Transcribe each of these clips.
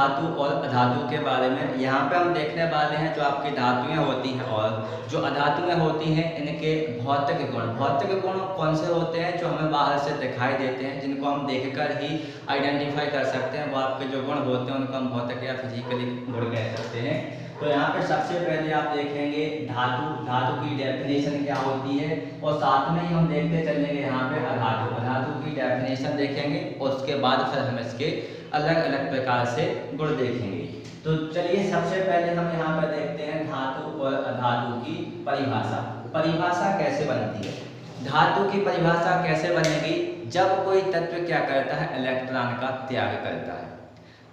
धातु और अधातु के बारे में। यहाँ पे हम देखने वाले हैं जो आपकी धातुएं होती हैं और जो अधातुएं होती हैं इनके भौतिक गुण। भौतिक गुण कौन से होते हैं जो हमें बाहर से दिखाई देते हैं, जिनको हम देखकर ही आइडेंटिफाई कर सकते हैं। वो आपके जो गुण होते हैं उनको हम भौतिक या फिजिकली गुण कह सकते हैं। तो यहाँ पे सबसे पहले आप देखेंगे धातु, धातु की डेफिनेशन क्या होती है, और साथ में ही हम देखते चलेंगे यहाँ पे अधातु, अधातु की डेफिनेशन देखेंगे और उसके बाद फिर हम इसके अलग अलग प्रकार से गुण देखेंगे। तो चलिए सबसे पहले हम यहाँ पर देखते हैं धातु और अधातु की परिभाषा। परिभाषा कैसे बनती है, धातु की परिभाषा कैसे बनेगी, जब कोई तत्व क्या करता है, इलेक्ट्रॉन का त्याग करता है।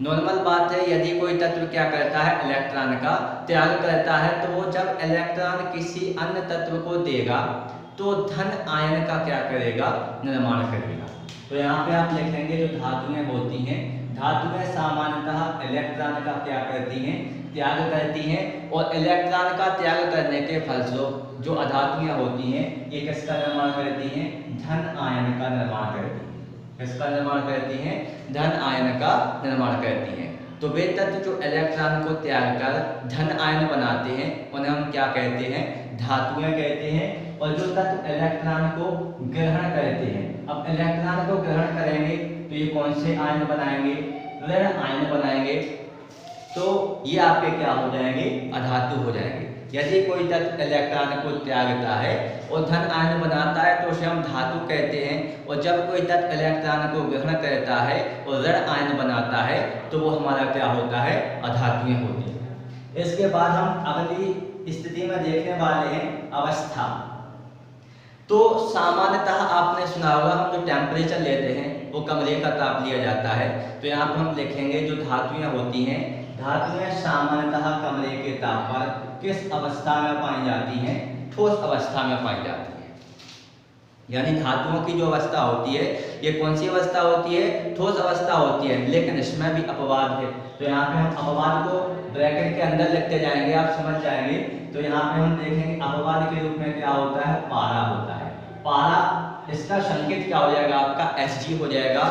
नॉर्मल बात है, यदि कोई तत्व क्या करता है, इलेक्ट्रॉन का त्याग करता है, तो वो जब इलेक्ट्रॉन किसी अन्य तत्व को देगा तो धन आयन का क्या करेगा, निर्माण करेगा। तो यहाँ पे आप लिखेंगे जो धातुएं होती हैं, धातुएं सामान्यतः इलेक्ट्रॉन का क्या करती हैं, त्याग करती हैं, और इलेक्ट्रॉन का त्याग करने के फलस्वरूप जो अधातुएं होती हैं ये किसका निर्माण करती हैं, धन आयन का निर्माण करती हैं। किसका निर्माण करती हैं, धन आयन का निर्माण करती हैं। तो वे तत्व जो इलेक्ट्रॉन को त्याग कर धन आयन बनाते हैं उन्हें हम क्या कहते हैं, धातुएं कहते हैं। और जो तत्व इलेक्ट्रॉन को ग्रहण करते हैं, अब इलेक्ट्रॉन को ग्रहण करेंगे तो ये कौन से आयन बनाएंगे, ऋण आयन बनाएंगे। तो ये आपके क्या हो जाएंगे, अधातु हो जाएंगे। यदि कोई तत्व इलेक्ट्रॉन को त्यागता है और धन आयन बनाता है तो उसे हम धातु कहते हैं, और जब कोई तत्व इलेक्ट्रॉन को ग्रहण करता है और ऋण आयन बनाता है तो वो हमारा क्या होता है, अधातुएं होती है। इसके बाद हम अगली स्थिति में देखने वाले हैं अवस्था। तो सामान्यतः आपने सुना होगा हम जो टेम्परेचर लेते हैं वो कमरे का ताप लिया जाता है। तो यहाँ पर हम लिखेंगे जो धातुएं होती हैं, धातुएं सामान्यतः कमरे के ताप पर किस अवस्था में पाई जाती हैं, ठोस अवस्था में पाई जाती है। यानी धातुओं की जो अवस्था होती है ये कौन सी अवस्था होती है, ठोस अवस्था होती है। लेकिन इसमें भी अपवाद है, तो यहाँ पे हम अपवाद को ब्रैकेट के अंदर लिखते जाएंगे, आप समझ जाएंगे। तो यहाँ पे हम देखेंगे अपवाद के रूप में क्या होता है, पारा होता है। पारा, इसका संकेत क्या हो जाएगा आपका, Hg हो जाएगा।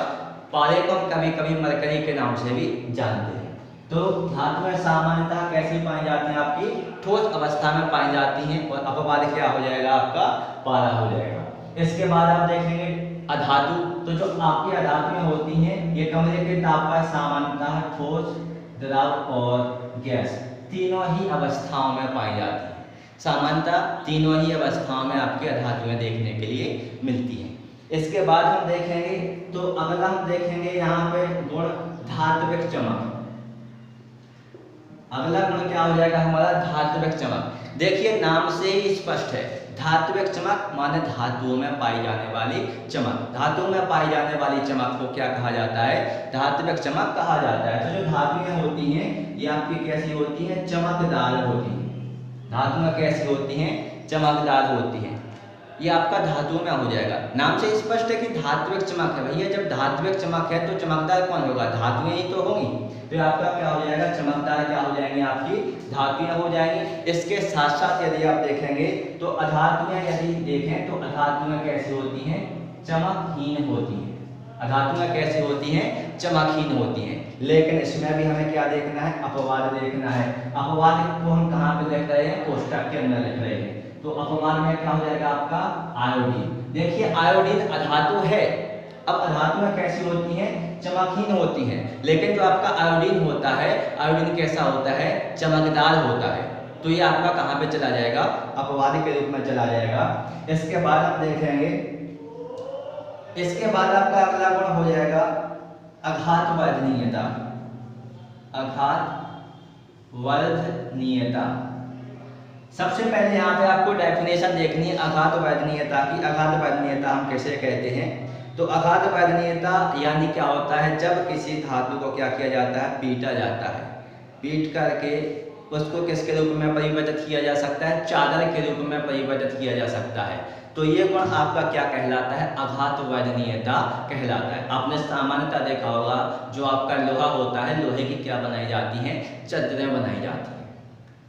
पारे को हम कभी कभी मरकरी के नाम से भी जानते हैं। तो धातुएं सामान्यतः कैसी पाई जाती हैं, आपकी ठोस अवस्था में पाई जाती हैं, और अपवाद क्या हो जाएगा आपका, पारा हो जाएगा। इसके बाद आप देखेंगे अधातु। तो जो आपकी अधातुएं होती हैं ये कमरे के ताप पर सामान्यतः ठोस, द्रव और गैस तीनों ही अवस्थाओं में पाई जाती है। सामान्यतः तीनों ही अवस्थाओं में आपकी अधातुएं देखने के लिए मिलती हैं। इसके बाद हम देखेंगे, तो अगला हम देखेंगे यहाँ पे गुण धात्विक चमक। अगला गुण क्या हो जाएगा हमारा, धात्विक चमक। देखिए नाम से ही स्पष्ट है, धात्विक चमक माने धातुओं में पाई जाने वाली चमक। धातुओं में पाई जाने वाली चमक को क्या कहा जाता है, धात्विक चमक कहा जाता है। तो जो धातुएं होती हैं ये आपकी कैसी होती हैं, चमकदार होती हैं। धातुएं कैसी होती हैं, चमकदार होती हैं। ये आपका धातुओं में हो जाएगा। नाम से स्पष्ट है कि धात्विक चमक है। भैया जब धात्विक चमक है तो चमकदार कौन होगा, धातुएं ही तो होंगी। तो आपका क्या हो जाएगा, चमकदार क्या हो जाएंगे, आपकी धातुएं हो जाएंगी। इसके साथ साथ यदि आप देखेंगे तो अधातुएं यदि देखें तो अधातुएं कैसी होती हैं, चमकहीन होती हैं। अधातुएं कैसी होती हैं, चमकहीन होती हैं। लेकिन इसमें भी हमें क्या देखना है, अपवाद देखना है। अपवाद को हम कहाँ पे लिख रहे हैं, कोष्टक के अंदर लिख रहे हैं। तो अपवाद में क्या हो जाएगा आपका, आयोडीन। देखिए आयोडीन अधातु है। अब अधातुएं कैसी होती हैं, चमकहीन होती हैं। लेकिन जो आपका आयोडीन होता है, आयोडीन कैसा होता है, चमकदार होता है। तो ये आपका कहाँ पे चला जाएगा, अपवाद के रूप में चला जाएगा। इसके बाद आप देखेंगे, इसके बाद आपका अगला गुण हो जाएगा आघात वर्धनीयता। आघात वर्धनीयता, सबसे पहले यहाँ पे आपको डेफिनेशन देखनी है आघात वर्धनीयता की। आघात वर्धनीयता हम कैसे कहते हैं, तो आघात वर्धनीयता यानी क्या होता है, जब किसी धातु को क्या किया जाता है, पीटा जाता है। पीट करके उसको किसके रूप में परिवर्तित किया जा सकता है, चादर के रूप में परिवर्तित किया जा सकता है। तो ये गुण आपका क्या कहलाता है, आघात वर्धनीयता कहलाता है। आपने सामान्यतः देखा होगा जो आपका लोहा होता है, लोहे की क्या बनाई जाती हैं, चादरें बनाई जाती हैं।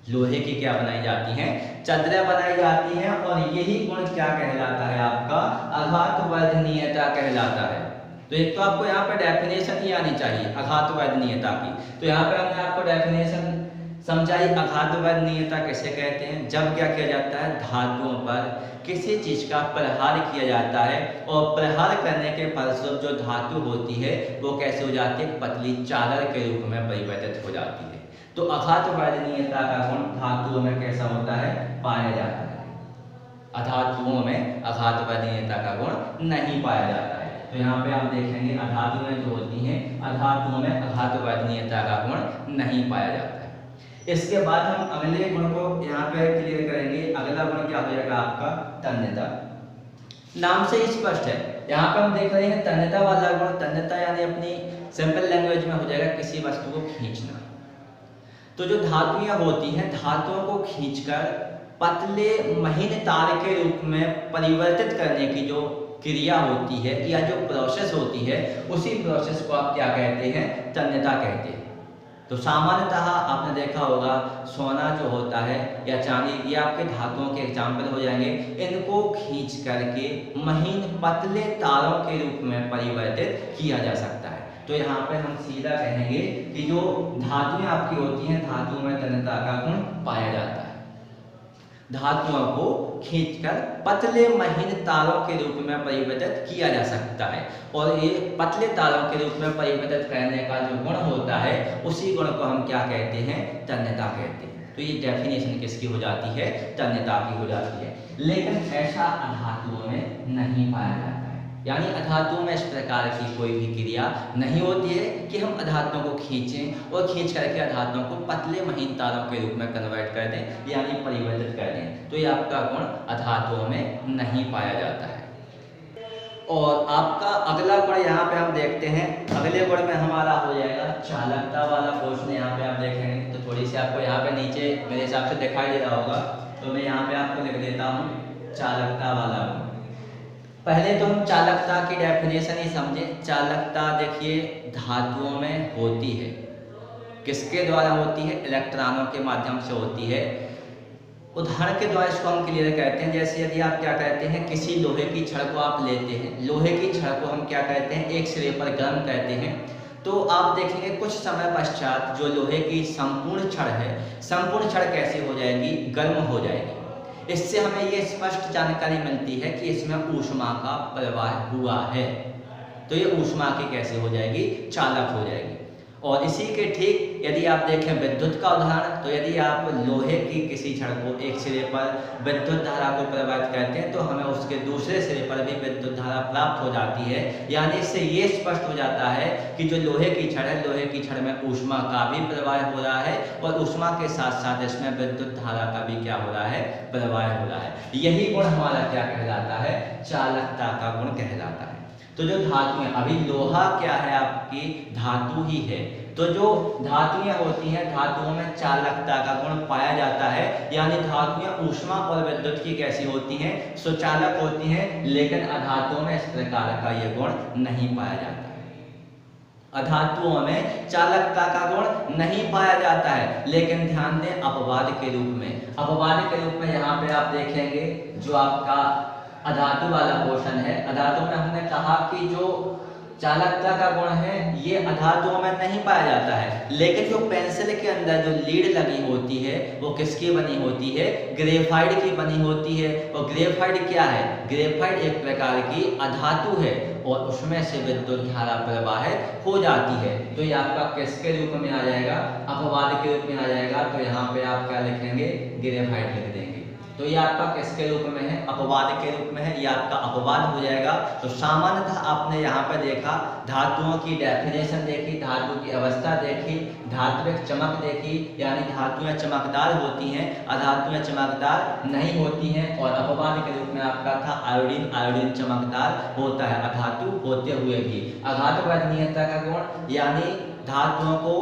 लोहे की क्या बनाई जाती हैं, चादरें बनाई जाती हैं। और यही गुण क्या कहलाता है आपका, आघात वर्धनीयता कहलाता है। तो एक तो आपको यहाँ पे डेफिनेशन ही आनी चाहिए अघातवादनीयता की। तो यहाँ पे हमने आपको डेफिनेशन समझाई। अघातवादनीयता किसे कहते हैं? जब क्या किया जाता है, धातुओं पर किसी चीज का प्रहार किया जाता है और प्रहार करने के फलस्वरूप जो धातु होती है वो कैसे हो जाती है, पतली चादर के रूप में परिवर्तित हो जाती है। तो अघातवादनीयता का गुण धातुओं में कैसा होता है, पाया जाता है। अधातुओं में अघातवादनीयता का गुण नहीं पाया जाता है। तो यहाँ पे आप देखेंगे अधातुएं जो होती हैं, अधातुओं में अघातवादनीयता का गुण नहीं पाया जाता है। इसके बाद हम अगले गुण को यहाँ पे क्लियर करेंगे। अगला गुण क्या हो जाएगा आपका, तन्यता। नाम से ही स्पष्ट है, यहाँ पे हम देख रहे हैं तन्यता वाला गुण। तन्यता यानी अपनी सिंपल लैंग्वेज में हो जाएगा किसी वस्तु को खींचना। तो जो धातुएं होती हैं, धातुओं को खींचकर पतले महीन तार के रूप में परिवर्तित करने की जो क्रिया होती है या जो प्रोसेस होती है, उसी प्रोसेस को आप क्या कहते हैं, तन्यता कहते हैं। तो सामान्यतः आपने देखा होगा सोना जो होता है या चांदी, ये आपके धातुओं के एग्जाम्पल हो जाएंगे। इनको खींच करके महीन पतले तारों के रूप में परिवर्तित किया जा सकता है। तो यहाँ पे हम सीधा कहेंगे कि जो धातुएं आपकी होती हैं, धातुओं में तन्यता का गुण पाया जाता है। धातुओं को खींचकर पतले महीन तारों के रूप में परिवर्तित किया जा सकता है, और ये पतले तारों के रूप में परिवर्तित करने का जो गुण होता है, उसी गुण को हम क्या कहते हैं, तन्यता कहते हैं। तो ये डेफिनेशन किसकी हो जाती है, तन्यता की हो जाती है। लेकिन ऐसा अधातुओं में नहीं पाया जाता है, यानी अधातुओं में इस प्रकार की कोई भी क्रिया नहीं होती है कि हम अधातुओं को खींचें और खींच करके अधातुओं को पतले महीन तारों के रूप में कन्वर्ट कर दें, यानी परिवर्तित कर दें। तो ये आपका गुण अधातुओं में नहीं पाया जाता है। और आपका अगला गुण यहाँ पे हम देखते हैं, अगले गुण में हमारा हो जाएगा चालकता वाला क्वेश्चन। यहाँ पे आप देखेंगे तो थोड़ी सी आपको यहाँ पे नीचे मेरे हिसाब से दिखाई दे रहा होगा, तो मैं यहाँ पे आपको लिख देता हूँ चालकता वाला गुण। पहले तो हम चालकता की डेफिनेशन ही समझें। चालकता देखिए धातुओं में होती है, किसके द्वारा होती है, इलेक्ट्रॉनों के माध्यम से होती है। उदाहरण के द्वारा इसको हम क्लियर कहते हैं। जैसे यदि आप क्या कहते हैं, किसी लोहे की छड़ को आप लेते हैं, लोहे की छड़ को हम क्या कहते हैं, एक सिरे पर गर्म कहते हैं। तो आप देखेंगे कुछ समय पश्चात जो लोहे की संपूर्ण छड़ है, संपूर्ण छड़ कैसी हो जाएगी, गर्म हो जाएगी। इससे हमें ये स्पष्ट जानकारी मिलती है कि इसमें ऊष्मा का प्रवाह हुआ है। तो ये ऊष्मा की कैसे हो जाएगी, चालक हो जाएगी। और इसी के ठीक यदि आप देखें विद्युत का उदाहरण, तो यदि आप लोहे की किसी छड़ को एक सिरे पर विद्युत धारा को प्रवाहित करते हैं, तो हमें उसके दूसरे सिरे पर भी विद्युत धारा प्राप्त हो जाती है। यानी इससे ये स्पष्ट हो जाता है कि जो लोहे की छड़ है, लोहे की छड़ में ऊष्मा का भी प्रवाह हो रहा है, और ऊष्मा के साथ साथ इसमें विद्युत धारा का भी क्या हो रहा है, प्रवाह हो रहा है। यही गुण हमारा क्या कहलाता है, चालकता का गुण कहलाता है। तो जो धातुएं, अभी लोहा क्या है, आपकी धातु ही है। तो जो धातुएं होती हैं, धातुओं में चालकता का गुण पाया जाता है। यानी धातुएं ऊष्मा और विद्युत की कैसी होती हैं, सुचालक होती हैं। लेकिन अधातुओं में इस प्रकार का यह गुण नहीं पाया जाता है। अधातुओं में चालकता का गुण नहीं पाया जाता है। लेकिन ध्यान दें अपवाद के रूप में, अपवाद के रूप में यहाँ पे आप देखेंगे जो आपका अधातु वाला पोर्शन है, अधातु में हमने कहा कि जो चालकता का गुण है ये अधातुओं में नहीं पाया जाता है। लेकिन जो पेंसिल के अंदर जो लीड लगी होती है वो किसकी बनी होती है, ग्रेफाइट की बनी होती है। और ग्रेफाइट क्या है, ग्रेफाइट एक प्रकार की अधातु है और उसमें से विद्युत धारा प्रवाहित हो जाती है। तो ये आपका किसके रूप में आ जाएगा, अपवाद के रूप में आ जाएगा। तो यहाँ पे आप क्या लिखेंगे, ग्रेफाइट लिख देंगे। तो ये आपका किसके रूप में है, अपवाद के रूप में है, ये आपका अपवाद हो जाएगा। तो सामान्यतः आपने यहाँ पर देखा, धातुओं की डेफिनेशन देखी, धातु की अवस्था देखी, धात्विक चमक देखी, यानी धातुएं चमकदार होती हैं, अधातुएं चमकदार नहीं होती हैं। और अपवाद के रूप में आपका था आयोडीन, आयोडीन चमकदार होता है अधातु होते हुए भी। अघातवादनीयता का गुण यानी धातुओं को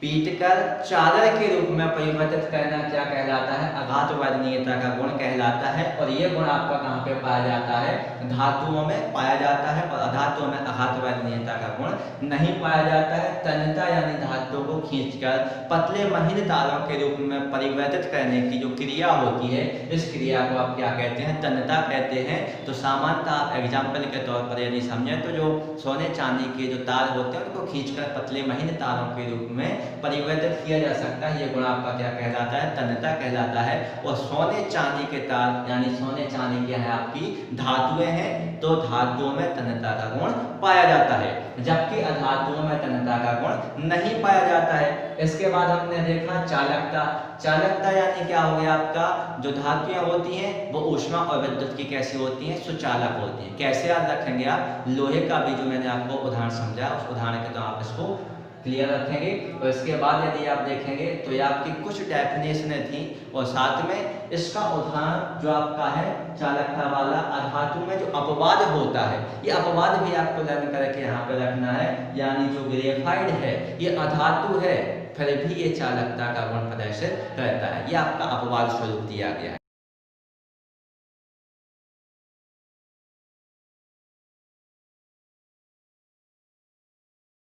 पीटकर चादर के रूप में परिवर्तित करना क्या कहलाता है? आघातवादनीयता का गुण कहलाता है। और ये गुण आपका कहाँ पे पाया जाता है? धातुओं में पाया जाता है। और अधातुओं में आघातवादनीयता का गुण नहीं पाया जाता है। तन्यता यानी धातुओं को खींचकर पतले महीन तारों के रूप में परिवर्तित करने की जो क्रिया होती है, इस क्रिया को आप क्या कहते हैं? तन्यता कहते हैं। तो सामान्यतः आप एग्जाम्पल के तौर पर यदि समझें तो जो सोने चांदी के जो तार होते हैं उनको खींचकर पतले महीन तारों के रूप में परिवर्तित किया जा सकता है। ये गुण आपका क्या कहलाता है? तन्यता कहलाता है। और सोने चांदी के तार यानी सोने चांदी क्या है? आपकी धातुएं हैं, तो धातुओं में तन्यता का गुण पाया जाता है, जबकि अधातुओं में तन्यता का गुण नहीं पाया जाता है। इसके बाद हमने देखा चालकता। चालकता यानी क्या हो गया? आपका जो धातुएं होती हैं वो ऊष्मा और विद्युत की कैसी होती हैं? सुचालक होती हैं। कैसे याद रखेंगे आप? लोहे का भी जो मैंने आपको उदाहरण समझा, उस उदाहरण के तो आप इसको क्लियर रखेंगे। और इसके बाद यदि आप देखेंगे तो ये आपकी कुछ डेफिनेशनें थी, और साथ में इसका उदाहरण जो आपका है चालकता वाला, अधातु में जो अपवाद होता है, ये अपवाद भी आपको लर्न करके यहाँ पे रखना है। यानी जो ग्रेफाइड है ये अधातु है, फिर भी ये चालकता का गुण प्रदर्शित करता है। ये आपका अपवाद स्वरूप दिया गया है।